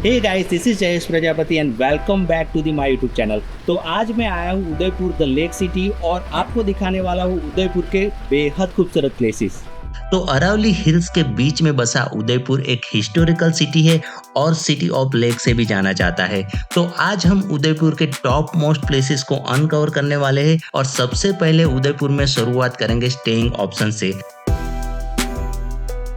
Hey guys, this is Jayesh Prajapati and welcome back to the my YouTube channel. तो आज मैं आया हूँ उदयपुर द लेक सिटी और आपको दिखाने वाला हूँ उदयपुर के बेहद खूबसूरत प्लेसेस। तो अरावली हिल्स के बीच में बसा उदयपुर एक हिस्टोरिकल सिटी है और सिटी ऑफ लेक से भी जाना जाता है। तो आज हम उदयपुर के टॉप मोस्ट प्लेसेस को अनकवर करने वाले हैं और सबसे पहले उदयपुर में शुरुआत करेंगे स्टेइंग ऑप्शन से।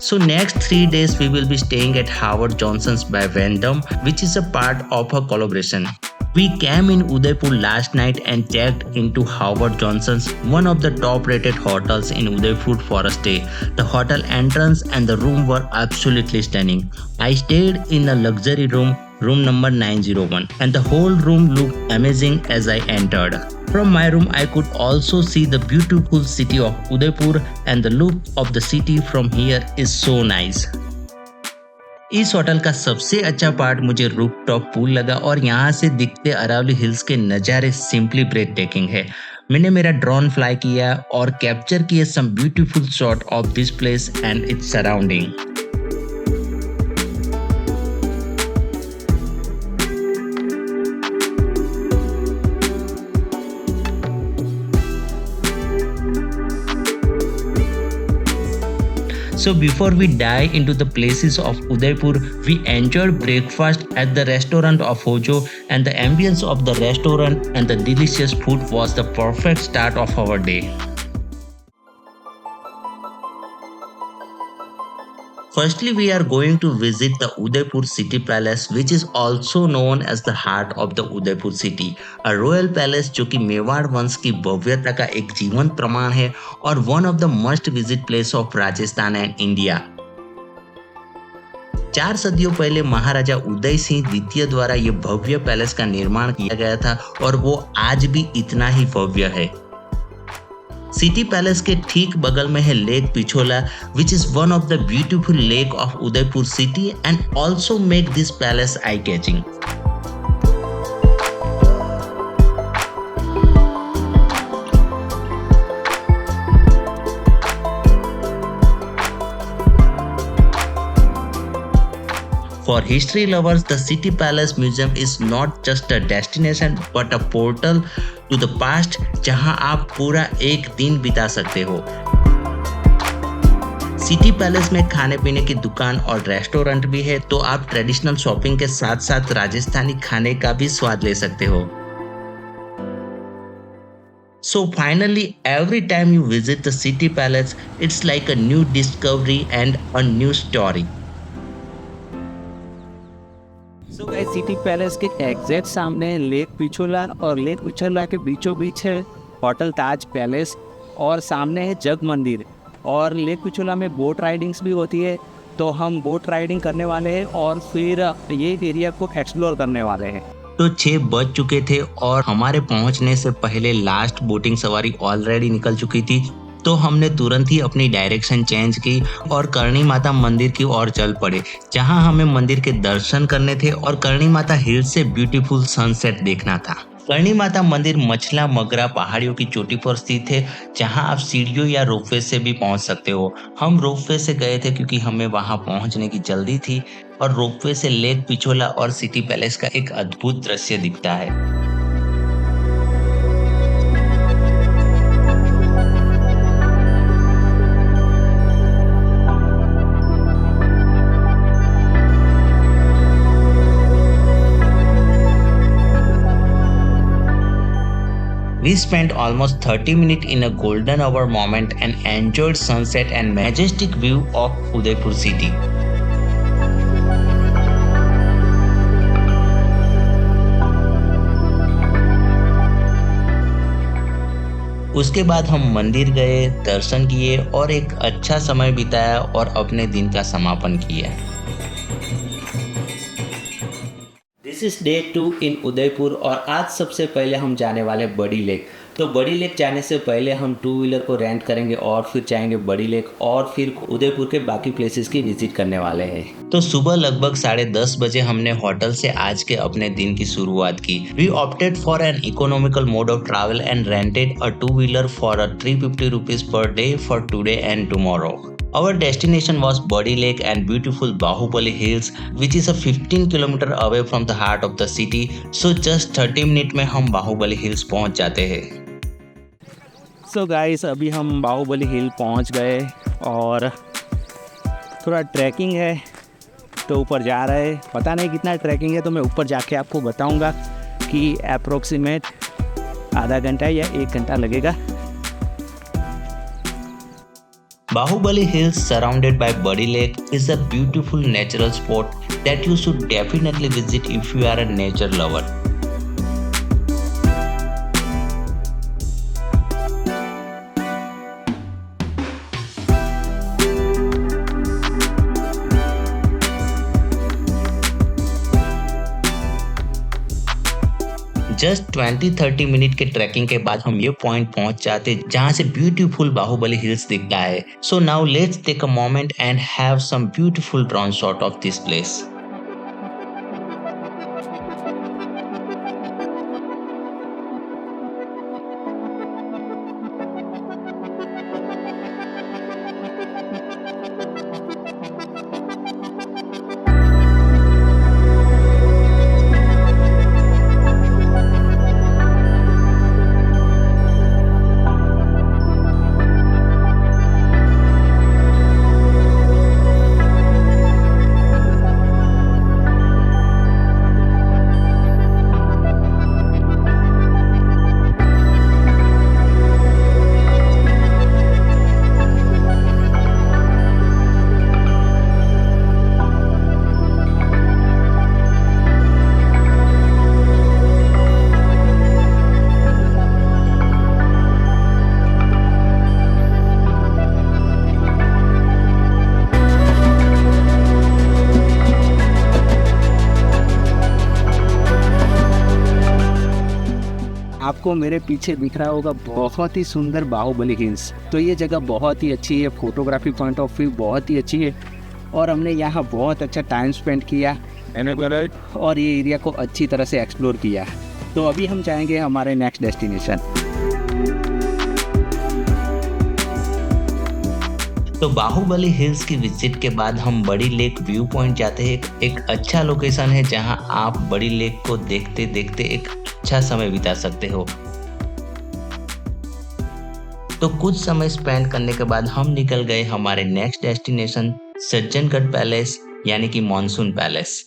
So next 3 days we will be staying at Howard Johnson's by Wyndham, which is a part of a collaboration. We came in Udaipur last night and checked into Howard Johnson's, one of the top rated hotels in Udaipur for a stay. The hotel entrance and the room were absolutely stunning. I stayed in a luxury room number 901, and the whole room looked amazing as I entered. From my room I could also see the beautiful city of Udaipur, and the look of the city from here is so nice. इस hotel का सबसे अच्छा part मुझे rooftop pool लगा और यहाँ से दिखते अरावली हिल्स के नज़ारे सिंपली ब्रेथ टेकिंग है। मैंने मेरा ड्रोन फ्लाई किया और कैप्चर किए some beautiful shot of this place and its surrounding. So before we dive into the places of Udaipur, we enjoyed breakfast at the restaurant of Hojo, and the ambience of the restaurant and the delicious food was the perfect start of our day. Firstly, we are going to visit the Udaipur City Palace, which is also known as the heart of the Udaipur city. A royal palace जो कि मेवाड़ वंश की भव्यता का एक जीवंत प्रमाण है और one of the must visit place of Rajasthan and India. 4 सदियों पहले महाराजा उदय सिंह द्वितीय द्वारा ये भव्य पैलेस का निर्माण किया गया था और वो आज भी इतना ही भव्य है। सिटी पैलेस के ठीक बगल में है lake Pichola, which is one of the beautiful lake of Udaipur city and also make this palace eye catching. For history lovers, the City Palace Museum is not just a destination but a portal to the past, जहां आप पूरा एक दिन बिता सकते हो। City palace में खाने पीने की दुकान और रेस्टोरेंट भी है, तो आप ट्रेडिशनल शॉपिंग के साथ साथ राजस्थानी खाने का भी स्वाद ले सकते हो। So finally, every time you visit the City Palace, it's like a new discovery and a new story. So guys, city palace के एग्जैक्ट सामने लेक पिछोला और लेक पिछोला के बीचों बीच है होटल ताज पैलेस और सामने है जग मंदिर। और लेक पिछोला में बोट राइडिंग्स भी होती है, तो हम बोट राइडिंग करने वाले हैं और फिर ये एरिया को एक्सप्लोर करने वाले हैं। तो 6 बज चुके थे और हमारे पहुंचने से पहले लास्ट बोटिंग सवारी ऑलरेडी निकल चुकी थी, तो हमने तुरंत ही अपनी डायरेक्शन चेंज की और करणी माता मंदिर की ओर चल पड़े, जहां हमें मंदिर के दर्शन करने थे और करणी माता हिल से ब्यूटीफुल सनसेट देखना था। करणी माता मंदिर मछला मगरा पहाड़ियों की चोटी पर स्थित है, जहां आप सीढ़ियों या रोपवे से भी पहुंच सकते हो। हम रोपवे से गए थे क्योंकि हमें वहां पहुंचने की जल्दी थी और रोपवे से लेक पिछोला और सिटी पैलेस का एक अद्भुत दृश्य दिखता है। We spent almost 30 minutes in a golden hour moment and enjoyed sunset and majestic view of Udaipur city. उसके बाद हम मंदिर गए, दर्शन किए और एक अच्छा समय बिताया और अपने दिन का समापन किया। दिस इज डे 2 इन उदयपुर और आज सबसे पहले हम जाने वाले बड़ी लेक। तो बड़ी लेक जाने से पहले हम 2 व्हीलर को रेंट करेंगे और फिर जाएंगे बड़ी लेक और फिर उदयपुर के बाकी प्लेसेस की विजिट करने वाले हैं। तो सुबह लगभग 10:30 बजे हमने होटल से आज के अपने दिन की शुरुआत की। We opted for an economical mode of travel and rented a 2 wheeler for 350 rupees per day for today and tomorrow. Our destination was Buddy Lake and beautiful Bahubali Hills, which is a 15 km away from the heart of the city. So just 30 minute में हम Baahubali hills पहुंच जाते हैं। So guys, अभी हम बाहुबली हिल पहुंच गए और थोड़ा ट्रैकिंग है तो ऊपर जा रहे हैं। पता नहीं कितना ट्रैकिंग है, तो मैं ऊपर जाके आपको बताऊंगा कि अप्रोक्सीमेट आधा घंटा या 1 घंटा लगेगा। Bahubali Hills, surrounded by Buddy Lake, is a beautiful natural spot that you should definitely visit if you are a nature lover. Just 20-30 minute के ट्रैकिंग के बाद हम ये पॉइंट पहुंच जाते जहां से ब्यूटीफुल बाहुबली हिल्स दिखता है। So now let's take a moment and have some beautiful drone shot of this place. आपको मेरे पीछे दिख रहा होगा बहुत ही सुंदर बाहुबली हिल्स। तो ये जगह बहुत ही अच्छी है, फोटोग्राफी पॉइंट ऑफ व्यू बहुत ही अच्छी है और हमने यहाँ बहुत अच्छा टाइम स्पेंड किया और ये एरिया को अच्छी तरह से एक्सप्लोर किया। तो अभी हम जाएंगे हमारे नेक्स्ट डेस्टिनेशन। तो बाहुबली हिल्स की विजिट के बाद हम बड़ी लेक व्यू पॉइंट जाते हैं। एक अच्छा लोकेशन है जहां आप बड़ी लेक को देखते देखते एक अच्छा समय बिता सकते हो। तो कुछ समय स्पेंड करने के बाद हम निकल गए हमारे नेक्स्ट डेस्टिनेशन सज्जनगढ़ पैलेस यानी कि मॉनसून पैलेस।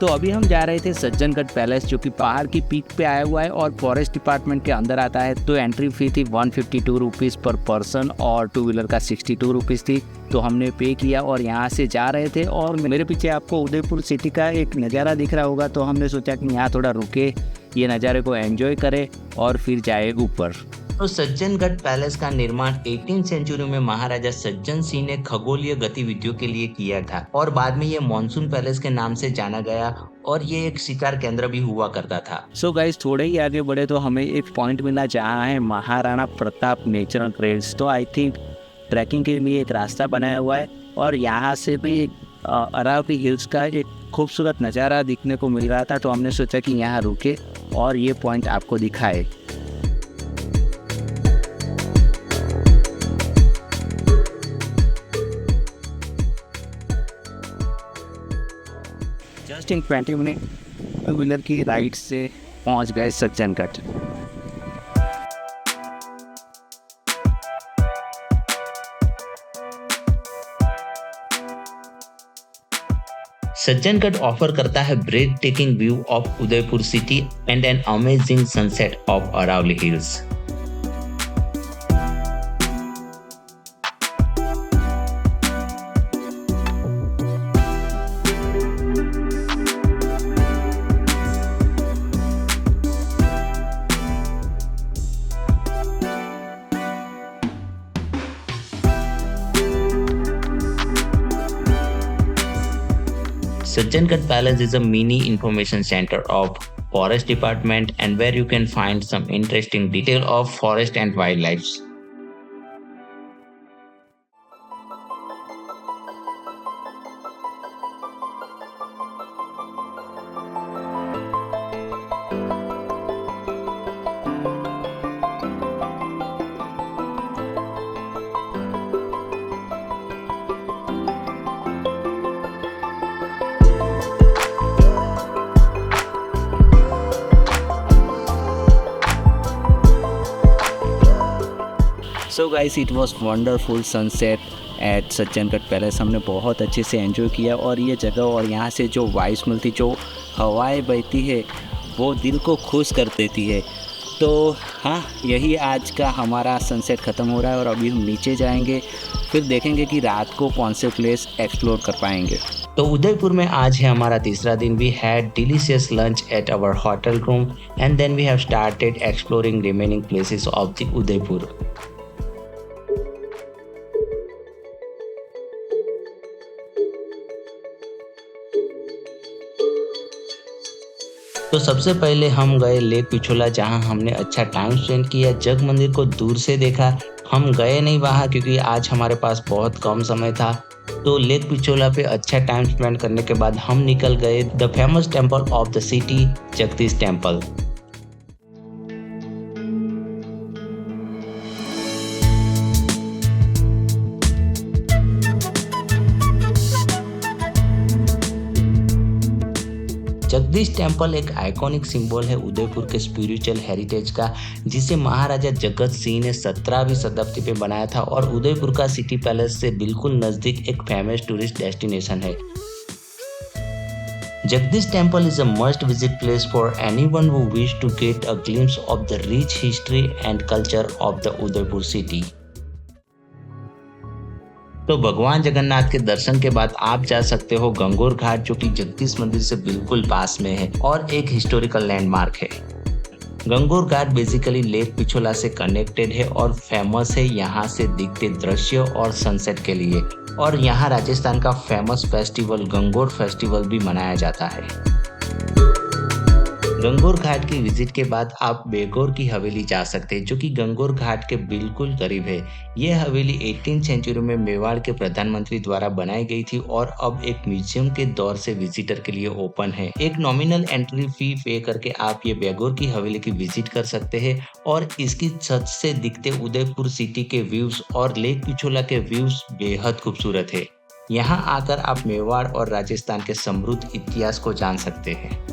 तो अभी हम जा रहे थे सज्जनगढ़ पैलेस, जो कि पहाड़ की पीक पे आया हुआ है और फॉरेस्ट डिपार्टमेंट के अंदर आता है। तो एंट्री फी थी 152 रुपीज़ पर पर्सन और 2 व्हीलर का 62 रुपीज़ थी। तो हमने पे किया और यहाँ से जा रहे थे और मेरे पीछे आपको उदयपुर सिटी का एक नज़ारा दिख रहा होगा। तो हमने सोचा कि यहाँ थोड़ा रुके, ये नज़ारे को एंजॉय करें और फिर जाए ऊपर। तो सज्जनगढ़ पैलेस का निर्माण 18वीं सेंचुरी में महाराजा सज्जन सिंह ने खगोलीय गतिविधियों के लिए किया था और बाद में ये मॉनसून पैलेस के नाम से जाना गया और ये एक शिकार केंद्र भी हुआ करता था। सो गाइस, थोड़े ही आगे बढ़े तो हमें एक पॉइंट मिला जहाँ है महाराणा प्रताप नेचुरल ट्रेल्स। तो आई थिंक ट्रैकिंग के लिए एक रास्ता बनाया हुआ है और यहाँ से भी एक अरावली हिल्स का एक खूबसूरत नज़ारा दिखने को मिल रहा था। तो हमने सोचा कि यहाँ रुके और ये पॉइंट आपको दिखाए। जस्ट इन 20 मिनट व्हीलर की राइड से पहुंच गए सज्जनगढ़। सज्जनगढ़ ऑफर करता है breath taking view of Udaipur city and an amazing sunset of Aravalli hills. Sajjangarh Palace is a mini information center of Forest Department and where you can find some interesting detail of forest and wildlife. So guys it was wonderful sunset at Sajjangarh palace. हमने बहुत अच्छे से enjoy किया और ये जगह और यहाँ से जो वाइब्स मिलती, जो हवाएं बहती है, वो दिल को खुश कर देती है। तो हाँ, यही आज का हमारा सनसेट ख़त्म हो रहा है और अभी हम नीचे जाएंगे, फिर देखेंगे कि रात को कौन से प्लेस एक्सप्लोर कर पाएंगे। तो उदयपुर में आज है हमारा तीसरा दिन। We had delicious lunch at our hotel room and then we have started exploring remaining places of the Udaipur. तो सबसे पहले हम गए लेक पिछोला, जहां हमने अच्छा टाइम स्पेंड किया। जग मंदिर को दूर से देखा, हम गए नहीं वहां क्योंकि आज हमारे पास बहुत कम समय था। तो लेक पिछोला पे अच्छा टाइम स्पेंड करने के बाद हम निकल गए the famous temple of the city, Jagdish temple. Jagdish temple एक आइकॉनिक सिंबल है उदयपुर के स्पिरिचुअल हेरिटेज का, जिसे महाराजा जगत सिंह ने 17वीं शताब्दी में बनाया था और उदयपुर का सिटी पैलेस से बिल्कुल नजदीक एक फेमस टूरिस्ट डेस्टिनेशन है। Jagdish Temple is a must-visit place for anyone who wish to get a glimpse of the rich history and culture of the Udaipur city. तो भगवान जगन्नाथ के दर्शन के बाद आप जा सकते हो गंगोर घाट, जो कि जगदीश मंदिर से बिल्कुल पास में है और एक हिस्टोरिकल लैंडमार्क है। गंगोर घाट बेसिकली लेक पिछोला से कनेक्टेड है और फेमस है यहाँ से दिखते दृश्य और सनसेट के लिए। और यहाँ राजस्थान का फेमस फेस्टिवल गंगोर फेस्टिवल भी मनाया जाता है। गंगोर घाट की विजिट के बाद आप बेगोर की हवेली जा सकते हैं, जो कि गंगोर घाट के बिल्कुल करीब है। यह हवेली 18वीं सेंचुरी में मेवाड़ के प्रधानमंत्री द्वारा बनाई गई थी और अब एक म्यूजियम के दौर से विजिटर के लिए ओपन है। एक नॉमिनल एंट्री फी पे करके आप ये बेगोर की हवेली की विजिट कर सकते हैं और इसकी छत से दिखते उदयपुर सिटी के व्यूज और लेक पिछोला के व्यूज बेहद खूबसूरत है। यहाँ आकर आप मेवाड़ और राजस्थान के समृद्ध इतिहास को जान सकते हैं।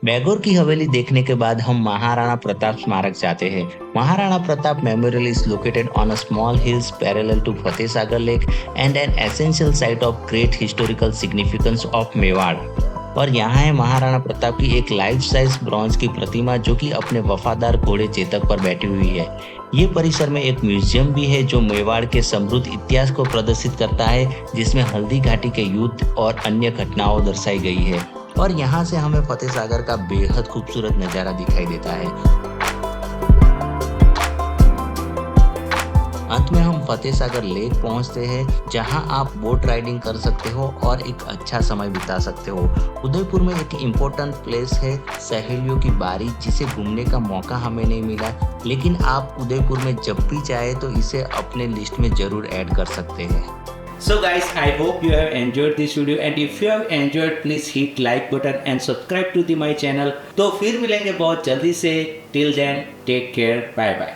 बेगोर की हवेली देखने के बाद हम महाराणा प्रताप स्मारक जाते हैं। Maharana Pratap memorial is located on a small hills parallel to Fateh Sagar lake and an essential site of great historical significance of Mewar. और यहाँ है महाराणा प्रताप की एक लाइफ साइज ब्रॉन्ज की प्रतिमा, जो कि अपने वफादार घोड़े चेतक पर बैठी हुई है। ये परिसर में एक म्यूजियम भी है जो मेवाड़ के समृद्ध इतिहास को प्रदर्शित करता है, जिसमें हल्दी घाटी के युद्ध और अन्य घटनाओं दर्शाई गई है। और यहाँ से हमें फतेह सागर का बेहद खूबसूरत नज़ारा दिखाई देता है। अंत में हम फतेह सागर लेक पहुँचते हैं, जहाँ आप बोट राइडिंग कर सकते हो और एक अच्छा समय बिता सकते हो। उदयपुर में एक इम्पोर्टेंट प्लेस है सहेलियों की बारी, जिसे घूमने का मौका हमें नहीं मिला, लेकिन आप उदयपुर में जब भी चाहे तो इसे अपने लिस्ट में जरूर ऐड कर सकते हैं। So guys, I hope you have enjoyed this video and if you have enjoyed, please hit like button and subscribe to my channel. तो फिर मिलेंगे बहुत जल्दी से. Till then, take care. Bye bye.